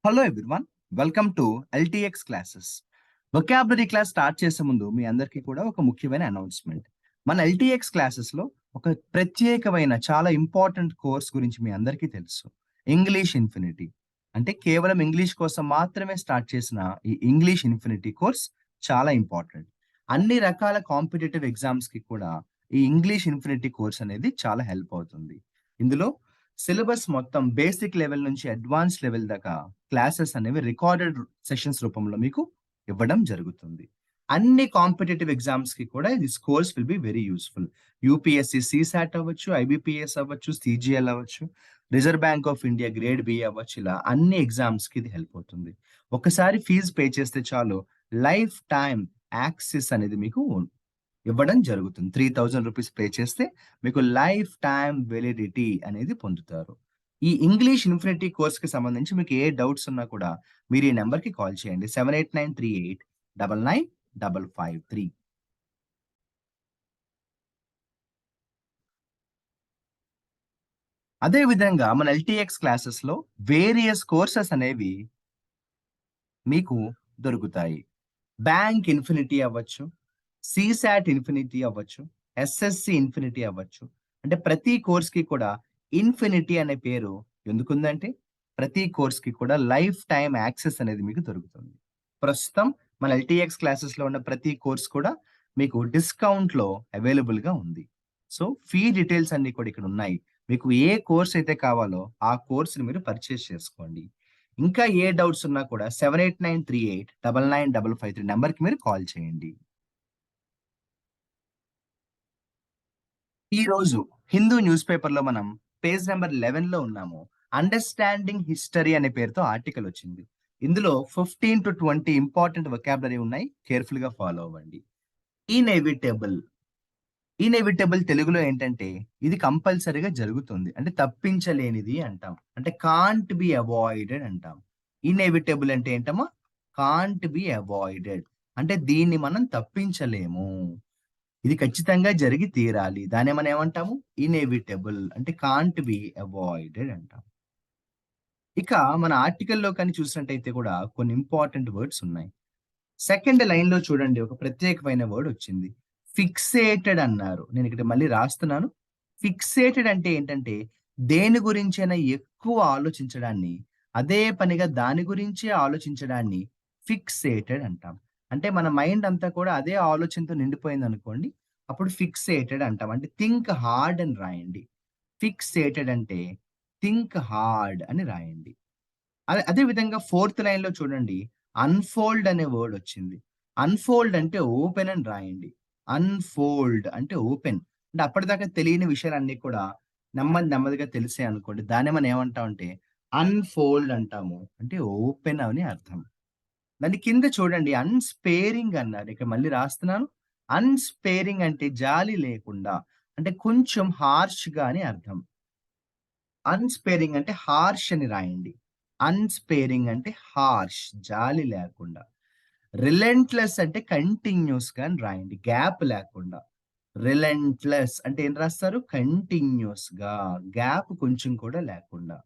Hello everyone, welcome to LTX classes. Vocabulary class start చేసే ముందు మీ అందరికీ కూడా ఒక ముఖ్యమైన అనౌన్స్మెంట్. మన LTX క్లాసెస్లో ఒక ప్రత్యేకమైన చాలా ఇంపార్టెంట్ కోర్స్ గురించి మీ అందరికీ తెలుసు. English infinity. అంటే కేవలం ఇంగ్లీష్ కోసం మాత్రమే స్టార్ట్ చేసిన ఈ ఇంగ్లీష్ ఇన్ఫినిటీ కోర్స్ చాలా ఇంపార్టెంట్. అన్ని రకాల కాంపిటేటివ్ ఎగ్జామ్స్కి కూడా ఈ ఇంగ్లీష్ ఇన్ఫినిటీ కోర్స్ అనేది చాలా హెల్ప్ అవుతుంది. ఇందులో సిలబస్ మొత్తం బేసిక్ లెవెల్ నుంచి అడ్వాన్స్ లెవెల్ దాకా క్లాసెస్ అనేవి రికార్డెడ్ సెషన్స్ రూపంలో మీకు ఇవ్వడం జరుగుతుంది. అన్ని కాంపిటేటివ్ ఎగ్జామ్స్ కి కూడా this course will be very useful. UPSC CSAT అవ్వచ్చు, IBPS అవ్వచ్చు, CGL అవ్వచ్చు, Reserve Bank of India grade B అవ్వచ్చు, ఇలా అన్ని ఎగ్జామ్స్ కి ఇది హెల్ప్ అవుతుంది. ఒకసారి ఫీజు పే చేస్తే చాలు, లైఫ్ టైం యాక్సెస్ అనేది మీకు ఇవ్వడం జరుగుతుంది. 3000 రూపీస్ పే చేస్తే మీకు లైఫ్ టైమ్ వెలిడిటీ అనేది పొందుతారు. ఈ ఇంగ్లీష్ ఇన్ఫినిటీ కోర్స్‌కి సంబంధించి మీకు ఏ డౌట్స్ ఉన్నా కూడా మీరు ఈ నంబర్‌కి కాల్ చేయండి. 7893899553. అదే విధంగా మన LTX క్లాసెస్‌లో వేరియస్ కోర్సెస్ అనేవి మీకు దొరుకుతాయి. బ్యాంక్ ఇన్ఫినిటీ అవ్వచ్చు, సిసాట్ ఇన్ఫినిటీ అవ్వచ్చు, SSC ఇన్ఫినిటీ అవ్వచ్చు. అంటే ప్రతి కోర్స్‌కి కూడా ఇన్ఫినిటీ అనే పేరు ఎందుకుందంటే, ప్రతి కోర్స్‌కి కూడా లైఫ్ టైమ్ యాక్సెస్ అనేది మీకు దొరుకుతుంది. ప్రస్తుతం మన LTX క్లాసెస్‌లో ఉన్న ప్రతి కోర్స్ కూడా మీకు డిస్కౌంట్‌లో అవైలబుల్‌గా ఉంది. సో, ఫీ డీటెయిల్స్ అన్నీ కూడా ఇక్కడ ఉన్నాయి. మీకు ఏ కోర్స్ అయితే కావాలో ఆ కోర్స్‌ని మీరు పర్చేస్ చేసుకోండి. ఇంకా ఏ డౌట్స్ ఉన్నా కూడా 7893899553 నంబర్‌కి మీరు కాల్ చేయండి. ఈరోజు హిందూ న్యూస్ పేపర్‌లో మనం పేజ్ నంబర్ 11లో ఉన్నాము. అండర్‌స్టాండింగ్ హిస్టరీ అనే పేరుతో ఆర్టికల్ వచ్చింది. ఇందులో 15-20 ఇంపార్టెంట్ వొకాబులరీ ఉన్నాయి. కేర్‌ఫుల్‌గా ఫాలో అవ్వండి. ఇనెవిటబుల్. ఇనెవిటబుల్ తెలుగులో ఏంటంటే, ఇది కంపల్సరీగా జరుగుతుంది. అంటే తప్పించలేనిది అంటాం. అంటే కాంట్ బి అవాయిడెడ్ అంటాం. ఇనెవిటబుల్ అంటే ఏంటమ్మా? Can't be avoided. అంటే దీన్ని మనం తప్పించలేము. ఇది ఖచ్చితంగా జరిగి తీరాలి. దాన్నే మనం ఏమంటాము? ఇనెవిటబుల్. అంటే కాంట్ బి అవాయిడెడ్ అంటాం. ఇక మన ఆర్టికల్‌లో కానీ చూసినట్టయితే కూడా కొన్ని ఇంపార్టెంట్ వర్డ్స్ ఉన్నాయి. సెకండ్ లైన్‌లో చూడండి, ఒక ప్రత్యేకమైన వర్డ్ వచ్చింది. ఫిక్సేటెడ్ అన్నారు. నేను ఇక్కడ మళ్ళీ రాస్తున్నాను. ఫిక్సేటెడ్ అంటే ఏంటంటే, దేని గురించైనా ఎక్కువ ఆలోచించడాన్ని, అదే పనిగా దాని గురించే ఆలోచించడాన్ని ఫిక్సేటెడ్ అంటాం. అంటే మన మైండ్ అంతా కూడా అదే ఆలోచనతో నిండిపోయిందనుకోండి, అప్పుడు ఫిక్సేటెడ్ అంటాం. అంటే థింక్ హార్డ్ అని రాయండి. ఫిక్సేటెడ్ అంటే థింక్ హార్డ్ అని రాయండి. అదే విధంగా ఫోర్త్ లైన్‌లో చూడండి. అన్‌ఫోల్డ్ అనే వర్డ్ వచ్చింది. అన్‌ఫోల్డ్ అంటే ఓపెన్ అని రాయండి. అన్‌ఫోల్డ్ అంటే ఓపెన్. అంటే అప్పటిదాకా తెలియని విషయాలన్నీ కూడా నెమ్మదిగా తెలిసాయి అనుకోండి. దాన్నే మనం ఏమంటామంటే అన్‌ఫోల్డ్ అంటాము. అంటే ఓపెన్ అని అర్థం. దాని కింద చూడండి, అన్‌స్పేరింగ్ అన్నారు. ఇక్కడ మళ్ళీ రాస్తున్నాను. అన్‌స్పేరింగ్ అంటే జాలి లేకుండా. అంటే కొంచెం హార్ష్‌గా అని అర్థం. అన్‌స్పేరింగ్ అంటే హార్ష్ అని రాయండి. అన్‌స్పేరింగ్ అంటే హార్ష్, జాలి లేకుండా. రిలెంట్‌లెస్ అంటే కంటిన్యూయస్‌గా అని రాయండి, గ్యాప్ లేకుండా. రిలెంట్‌లెస్ అంటే ఏం రాస్తారు? కంటిన్యూయస్‌గా, గ్యాప్ కొంచెం కూడా లేకుండా.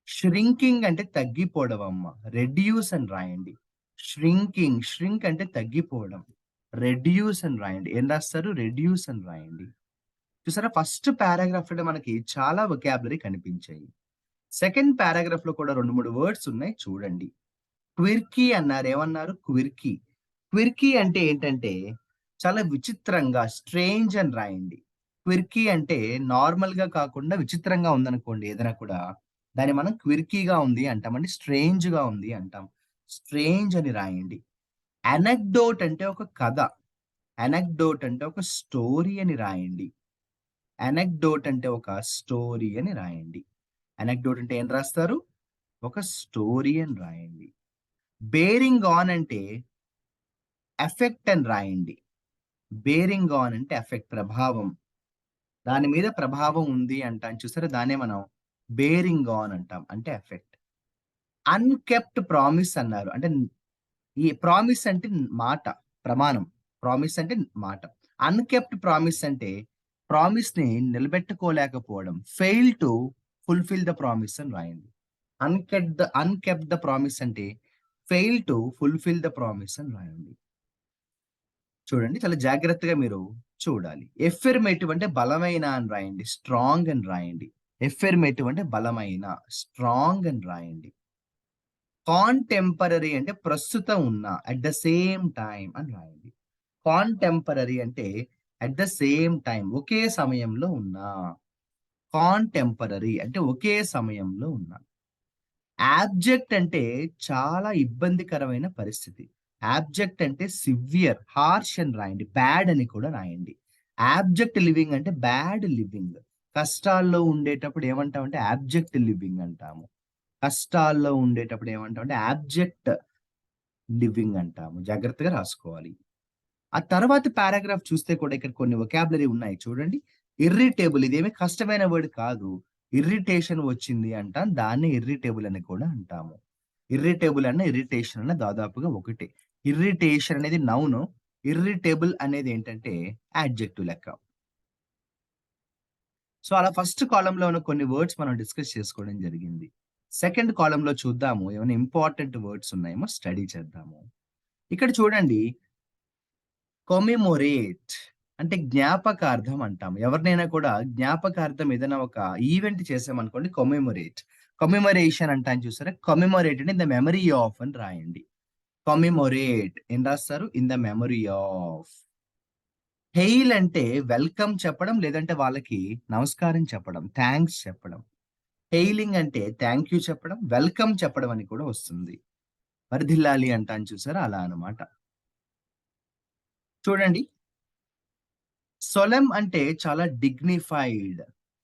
ష్రింకింగ్ అంటే తగ్గిపోవడం అమ్మ. రెడ్యూస్ అని రాయండి. ష్రింకింగ్, ష్రింక్ అంటే తగ్గిపోవడం. రెడ్యూస్ అని రాయండి. ఏం రాస్తారు? రెడ్యూస్ అని రాయండి. చూసారా, ఫస్ట్ పారాగ్రాఫ్‌లో మనకి చాలా వొకాబులరీ కనిపించాయి. సెకండ్ పారాగ్రాఫ్‌లో కూడా 2, 3 వర్డ్స్ ఉన్నాయి చూడండి. క్విర్కీ అన్నారు. ఏమన్నారు? క్విర్కీ. క్విర్కీ అంటే ఏంటంటే, చాలా విచిత్రంగా, స్ట్రేంజ్ అని రాయండి. క్విర్కీ అంటే నార్మల్‌గా కాకుండా విచిత్రంగా ఉందనుకోండి ఏదైనా కూడా, దాన్ని మనం క్విర్కీగా ఉంది అంటాం. అంటే స్ట్రేంజ్‌గా ఉంది అంటాం. స్ట్రేంజ్ అని రాయండి. అనెక్డోట్ అంటే ఒక కథ. అనెక్డోట్ అంటే ఒక స్టోరీ అని రాయండి. అనెక్డోట్ అంటే ఒక స్టోరీ అని రాయండి. అనెక్డోట్ అంటే ఏం రాస్తారు? ఒక స్టోరీ అని రాయండి. బేరింగ్ ఆన్ అంటే ఎఫెక్ట్ అని రాయండి. బేరింగ్ ఆన్ అంటే ఎఫెక్ట్, ప్రభావం. దాని మీద ప్రభావం ఉంది అంటాం చూసారా? దాన్నే మనం బేరింగ్ ఆన్ అంటాం. అంటే ఎఫెక్ట్. అన్‌కెప్ట్ ప్రామిస్ అన్నారు. అంటే ఈ ప్రామిస్ అంటే మాట, ప్రమాణం. ప్రామిస్ అంటే మాట. అన్‌కెప్ట్ ప్రామిస్ అంటే ప్రామిస్‌ని నిలబెట్టుకోలేకపోవడం. Fail to fulfil the promise అని రాయండి. అన్‌కెప్ట్ ద ప్రామిస్ అంటే fail to fulfil the promise అని రాయండి. చూడండి చాలా జాగ్రత్తగా మీరు చూడాలి. ఎఫర్మేటివ్ అంటే బలమైన అని రాయండి. స్ట్రాంగ్ అని రాయండి. ఎఫర్మేటివ్ అంటే బలమైన, స్ట్రాంగ్ అని రాయండి. కాంటెంపరరీ అంటే ప్రస్తుతం ఉన్న, అట్ ద సేమ్ టైమ్ అని రాయండి. కాంటెంపరరీ అంటే అట్ ద సేమ్ టైమ్ ఒకే సమయంలో ఉన్న. కాంటెంపరరీ అంటే ఒకే సమయంలో ఉన్న. యాబ్జెక్ట్ అంటే చాలా ఇబ్బందికరమైన పరిస్థితి. యాబ్జెక్ట్ అంటే సివియర్, హార్ష్ అని రాయండి. బ్యాడ్ అని కూడా రాయండి. యాబ్జెక్ట్ లివింగ్ అంటే బ్యాడ్ లివింగ్. కష్టాల్లో ఉండేటప్పుడు ఏమంటామంటే యాబ్జెక్ట్ లివింగ్ అంటాము. కష్టాల్లో ఉండేటప్పుడు ఏమంటామంటే యాబ్జెక్ట్ లివింగ్ అంటాము. జాగ్రత్తగా రాసుకోవాలి. ఆ తర్వాత పారాగ్రాఫ్ చూస్తే కూడా ఇక్కడ కొన్ని వొకాబులరీ ఉన్నాయి చూడండి. ఇర్రిటేబుల్ ఇదేమి కష్టమైన వర్డ్ కాదు. ఇర్రిటేషన్ వచ్చింది అంటాం. దాన్ని ఇర్రిటేబుల్ అని కూడా అంటాము. ఇర్రిటేబుల్ అన్న, ఇరిటేషన్ అన్న దాదాపుగా ఒకటే. ఇర్రిటేషన్ అనేది నౌను. ఇర్రిటేబుల్ అనేది ఏంటంటే యాడ్జెక్టివ్ లెక్క. సో, అలా ఫస్ట్ కాలమ్‌లో ఉన్న కొన్ని వర్డ్స్ మనం డిస్కస్ చేసుకోవడం జరిగింది. సెకండ్ కాలమ్‌లో చూద్దాము. ఏమైనా ఇంపార్టెంట్ వర్డ్స్ ఉన్నాయేమో స్టడీ చేద్దాము. ఇక్కడ చూడండి కొమెమొరేట్ అంటే జ్ఞాపకార్థం అంటాం. ఎవరినైనా కూడా జ్ఞాపకార్థం ఏదైనా ఒక ఈవెంట్ చేసామనుకోండి కొమెమొరేట్. కొమెమొరేషన్ అంటాం చూసారా? కొమెమొరేట్ అంటే ఇన్ ద మెమరీ ఆఫ్ అని రాయండి. కొమెమొరేట్ ఏం రాస్తారు? In the memory of. Hail అంటే వెల్కమ్ చెప్పడం లేదంటే వాళ్ళకి నమస్కారం చెప్పడం, థాంక్స్ చెప్పడం. హెయిలింగ్ అంటే థాంక్ యూ చెప్పడం, వెల్కమ్ చెప్పడం అని కూడా వస్తుంది. వర్ధిల్లాలి అంటాను చూసారా? అలా అన్నమాట. చూడండి సొలెమ్ అంటే చాలా డిగ్నిఫైడ్,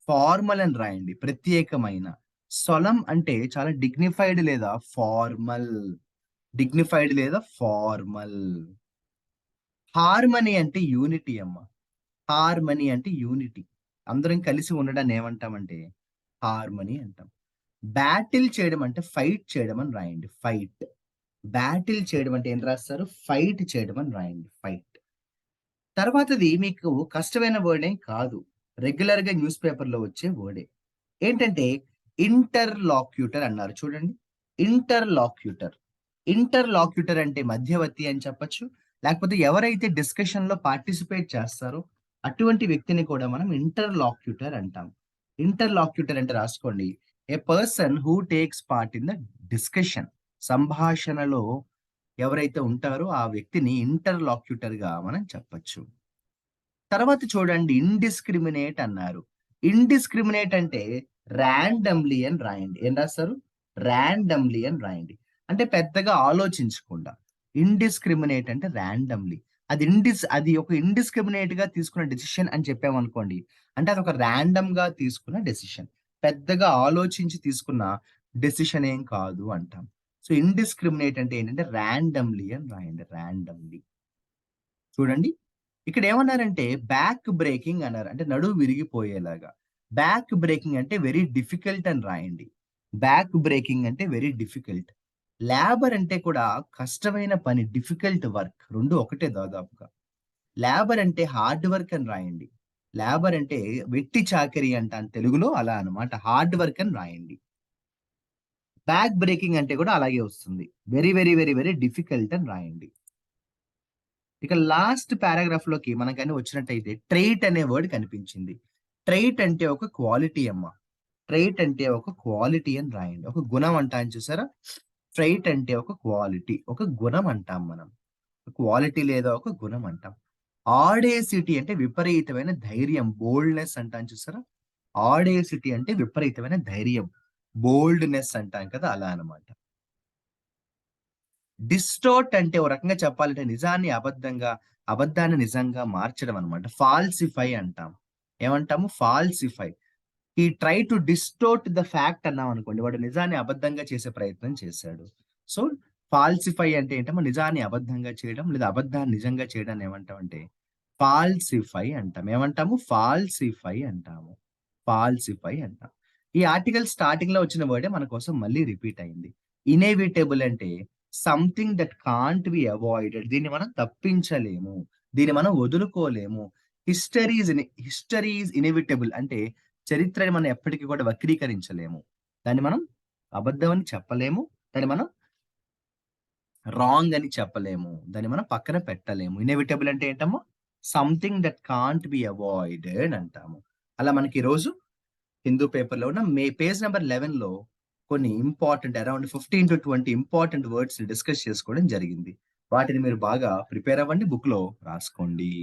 ఫార్మల్ అని రాయండి. ప్రత్యేకమైన. సొలెమ్ అంటే చాలా డిగ్నిఫైడ్ లేదా ఫార్మల్. డిగ్నిఫైడ్ లేదా ఫార్మల్. హార్మనీ అంటే యూనిటీ అమ్మ. హార్మనీ అంటే యూనిటీ. అందరం కలిసి ఉండడాన్ని ఏమంటామంటే హార్మనీ అంటాం. బ్యాటిల్ చేయడం అంటే ఫైట్ చేయడం అని రాయండి. ఫైట్. బ్యాటిల్ చేయడం అంటే ఏం రాస్తారు? ఫైట్ చేయడం అని రాయండి. ఫైట్. తర్వాతది మీకు కష్టమైన వర్డ్ ఏం కాదు. రెగ్యులర్‌గా న్యూస్ పేపర్‌లో వచ్చే వర్డే. ఏంటంటే ఇంటర్‌లాక్యూటర్ అన్నారు చూడండి. ఇంటర్‌లాక్యూటర్. ఇంటర్‌లాక్యూటర్ అంటే మధ్యవర్తి అని చెప్పొచ్చు. లేకపోతే ఎవరైతే డిస్కషన్‌లో పార్టిసిపేట్ చేస్తారో అటువంటి వ్యక్తిని కూడా మనం ఇంటర్‌లాక్యూటర్ అంటాం. ఇంటర్‌లాక్యూటర్ అంటే రాసుకోండి. A person who takes part in the discussion. సంభాషణలో ఎవరైతే ఉంటారో ఆ వ్యక్తిని ఇంటర్‌లాక్యూటర్‌గా మనం చెప్పొచ్చు. తర్వాత చూడండి ఇండిస్క్రిమినేట్ అన్నారు. ఇండిస్క్రిమినేట్ అంటే రాండమ్‌లీ అని రాయండి. ఏం రాస్తారు? రాండమ్‌లీ అని రాయండి. అంటే పెద్దగా ఆలోచించకుండా. ఇండిస్క్రిమినేట్ అంటే రాండమ్‌లీ. అది ఒక ఇండిస్క్రిమినేట్‌గా తీసుకున్న డెసిషన్ అని చెప్పామనుకోండి. అంటే అదొక రాండమ్‌గా తీసుకున్న డెసిషన్. పెద్దగా ఆలోచించి తీసుకున్న డెసిషన్ ఏం కాదు అంటాం. సో, ఇండిస్క్రిమినేట్ అంటే ఏంటంటే రాండమ్‌లీ అని రాయండి. రాండమ్‌లీ. చూడండి. ఇక్కడేమన్నారంటే బ్యాక్ బ్రేకింగ్ అన్నారు. అంటే నడుము విరిగిపోయేలాగా. బ్యాక్ బ్రేకింగ్ అంటే వెరీ డిఫికల్ట్ అని రాయండి. బ్యాక్ బ్రేకింగ్ అంటే వెరీ డిఫికల్ట్. లేబర్ అంటే కూడా కష్టమైన పని. Difficult work. 2 ఒకటే దాదాపుగా. లేబర్ అంటే హార్డ్ వర్క్ అని రాయండి. లేబర్ అంటే వెట్టి చాకిరీ అంటాను తెలుగులో అలా అన్నమాట. హార్డ్ వర్క్ అని రాయండి. బ్యాక్ బ్రేకింగ్ అంటే కూడా అలాగే వస్తుంది. Very, very, very, very difficult అని రాయండి. ఇక లాస్ట్ పారాగ్రాఫ్‌లోకి మనం గాని వచ్చినట్టయితే ట్రైట్ అనే వర్డ్ కనిపించింది. ట్రైట్ అంటే ఒక క్వాలిటీ అమ్మ. ట్రైట్ అంటే ఒక క్వాలిటీ అని రాయండి. ఒక గుణం అంటాం చూసారా? ట్రైట్ అంటే ఒక క్వాలిటీ. ఒక గుణం అంటాం మనం. క్వాలిటీ లేదా ఒక గుణం అంటాం. ఆడేసిటీ అంటే విపరీతమైన ధైర్యం. బోల్డ్‌నెస్ అంటాం చూసారా? ఆడేసిటీ అంటే విపరీతమైన ధైర్యం. బోల్డ్‌నెస్ అంటాం కదా! అలా అన్నమాట. డిస్టోర్ట్ అంటే ఓ రకంగా చెప్పాలంటే నిజాన్ని అబద్ధంగా, అబద్ధాన్ని నిజంగా మార్చడం అన్నమాట. ఫాల్సిఫై అంటాం. ఏమంటాము? Falsify. He try to డిస్టోర్ట్ the fact అన్నామనుకోండి. వాడు నిజాన్ని అబద్ధంగా చేసే ప్రయత్నం చేశాడు. సో, ఫాల్సిఫై అంటే ఏంటమ్మా? నిజాన్ని అబద్ధంగా చేయడం లేదా అబద్ధాన్ని నిజంగా చేయడాన్ని ఏమంటామంటే ఫాల్సిఫై అంటాం. ఏమంటాము? ఫాల్సిఫై అంటాము. ఫాల్సిఫై అంటాం. ఈ ఆర్టికల్ స్టార్టింగ్‌లో వచ్చిన వర్డే మన కోసం మళ్ళీ రిపీట్ అయింది. ఇనెవిటబుల్ అంటే something that can't be avoided. దీన్ని మనం తప్పించలేము. దీన్ని మనం వదులుకోలేము. హిస్టరీ ఈస్ ఇనెవిటబుల్ అంటే చరిత్రని మనం ఎప్పటికి కూడా వక్రీకరించలేము. దాన్ని మనం అబద్ధం అని చెప్పలేము. దాన్ని మనం రాంగ్ అని చెప్పలేము. దాన్ని మనం పక్కన పెట్టలేము. ఇనెవిటబుల్ అంటే ఏంటమ్మా? Something that can't be avoided అంటాము. అలా మనకి ఈరోజు హిందూ పేపర్‌లో ఉన్న పేజ్ నంబర్ 11లో కొన్ని ఇంపార్టెంట్ అరౌండ్ 15-20 ఇంపార్టెంట్ వర్డ్స్‌ని డిస్కస్ చేసుకోవడం జరిగింది. వాటిని మీరు బాగా ప్రిపేర్ అవ్వండి. బుక్‌లో రాసుకోండి.